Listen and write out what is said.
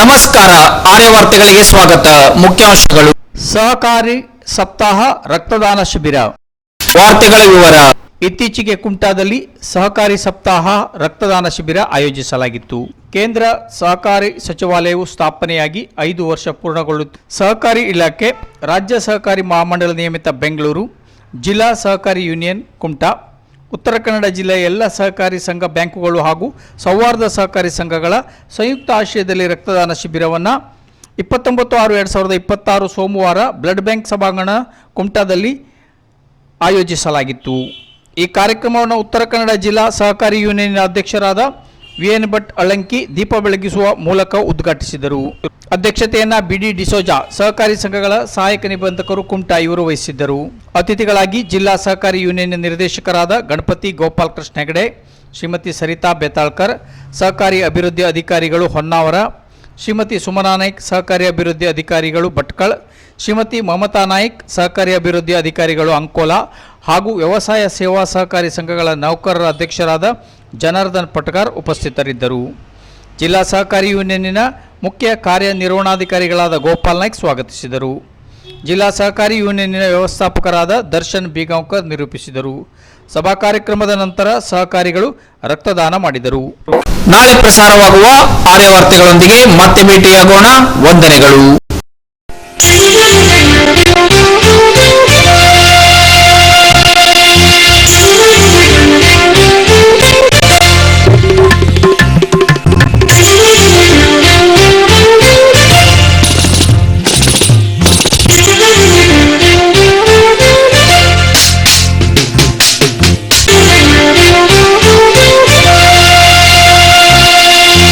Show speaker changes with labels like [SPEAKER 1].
[SPEAKER 1] ನಮಸ್ಕಾರ, ಆರ್ಯ ವಾರ್ತೆಗಳಿಗೆ ಸ್ವಾಗತ. ಮುಖ್ಯಾಂಶಗಳು: ಸಹಕಾರಿ ಸಪ್ತಾಹ ರಕ್ತದಾನ ಶಿಬಿರ. ವಾರ್ತೆಗಳ ವಿವರ. ಇತ್ತೀಚೆಗೆ ಕುಮಟಾದಲ್ಲಿ ಸಹಕಾರಿ ಸಪ್ತಾಹ ರಕ್ತದಾನ ಶಿಬಿರ ಆಯೋಜಿಸಲಾಗಿತ್ತು. ಕೇಂದ್ರ ಸಹಕಾರಿ ಸಚಿವಾಲಯವು ಸ್ಥಾಪನೆಯಾಗಿ 5 ವರ್ಷ ಪೂರ್ಣಗೊಳ್ಳುತ್ತಿದೆ. ಸಹಕಾರಿ ಇಲಾಖೆ, ರಾಜ್ಯ ಸಹಕಾರಿ ಮಹಾಮಂಡಲ ನಿಯಮಿತ ಬೆಂಗಳೂರು, ಜಿಲ್ಲಾ ಸಹಕಾರಿ ಯೂನಿಯನ್ ಕುಮಟಾ, ಉತ್ತರ ಕನ್ನಡ ಜಿಲ್ಲೆಯ ಎಲ್ಲ ಸಹಕಾರಿ ಸಂಘ, ಬ್ಯಾಂಕುಗಳು ಹಾಗೂ ಸೌಹಾರ್ದ ಸಹಕಾರಿ ಸಂಘಗಳ ಸಂಯುಕ್ತ ಆಶ್ರಯದಲ್ಲಿ ರಕ್ತದಾನ ಶಿಬಿರವನ್ನು 29/6/2026 ಸೋಮವಾರ ಬ್ಲಡ್ ಬ್ಯಾಂಕ್ ಸಭಾಂಗಣ ಕುಮಟಾದಲ್ಲಿ ಆಯೋಜಿಸಲಾಗಿತ್ತು. ಈ ಕಾರ್ಯಕ್ರಮವನ್ನು ಉತ್ತರ ಕನ್ನಡ ಜಿಲ್ಲಾ ಸಹಕಾರಿ ಯೂನಿಯನ್ ಅಧ್ಯಕ್ಷರಾದ VN ಭಟ್ ಅಳಂಕಿ ದೀಪ ಬೆಳಗಿಸುವ ಮೂಲಕ ಉದ್ಘಾಟಿಸಿದರು. ಅಧ್ಯಕ್ಷತೆಯನ್ನು BD ಡಿಸೋಜಾ, ಸಹಕಾರಿ ಸಂಘಗಳ ಸಹಾಯಕ ನಿಬಂಧಕರು ಕುಮಟಾ ಇವರು ವಹಿಸಿದ್ದರು. ಅತಿಥಿಗಳಾಗಿ ಜಿಲ್ಲಾ ಸಹಕಾರಿ ಯೂನಿಯನ್ ನಿರ್ದೇಶಕರಾದ ಗಣಪತಿ ಗೋಪಾಲ್ ಕೃಷ್ಣ ಹೆಗಡೆ, ಶ್ರೀಮತಿ ಸರಿತಾ ಬೇತಾಳ್ಕರ್, ಸಹಕಾರಿ ಅಭಿವೃದ್ಧಿ ಅಧಿಕಾರಿಗಳು ಹೊನ್ನಾವರ, ಶ್ರೀಮತಿ ಸುಮನಾ ನಾಯ್ಕ್, ಸಹಕಾರಿ ಅಭಿವೃದ್ಧಿ ಅಧಿಕಾರಿಗಳು ಭಟ್ಕಳ, ಶ್ರೀಮತಿ ಮಮತಾ ನಾಯ್ಕ್, ಸಹಕಾರಿ ಅಭಿವೃದ್ಧಿ ಅಧಿಕಾರಿಗಳು ಅಂಕೋಲಾ ಹಾಗೂ ವ್ಯವಸಾಯ ಸೇವಾ ಸಹಕಾರಿ ಸಂಘಗಳ ನೌಕರರ ಅಧ್ಯಕ್ಷರಾದ ಜನಾರ್ದನ್ ಪಟ್ಗಾರ್ ಉಪಸ್ಥಿತರಿದ್ದರು. ಜಿಲ್ಲಾ ಸಹಕಾರಿ ಯೂನಿಯನ್ನಿನ ಮುಖ್ಯ ಕಾರ್ಯನಿರ್ವಹಣಾಧಿಕಾರಿಗಳಾದ ಗೋಪಾಲ್ ನಾಯ್ಕ್ ಸ್ವಾಗತಿಸಿದರು. ಜಿಲ್ಲಾ ಸಹಕಾರಿ ಯೂನಿಯನ್ನಿನ ವ್ಯವಸ್ಥಾಪಕರಾದ ದರ್ಶನ್ ಬೀಗಾಂವ್ಕರ್ ನಿರೂಪಿಸಿದರು. ಸಭಾ ಕಾರ್ಯಕ್ರಮದ ನಂತರ ಸಹಕಾರಿಗಳು ರಕ್ತದಾನ ಮಾಡಿದರು. ನಾಳೆ ಪ್ರಸಾರವಾಗುವ ಆರ್ಯ ವಾರ್ತೆಗಳೊಂದಿಗೆ ಮತ್ತೆ ಭೇಟಿಯಾಗೋಣ. ವಂದನೆಗಳು.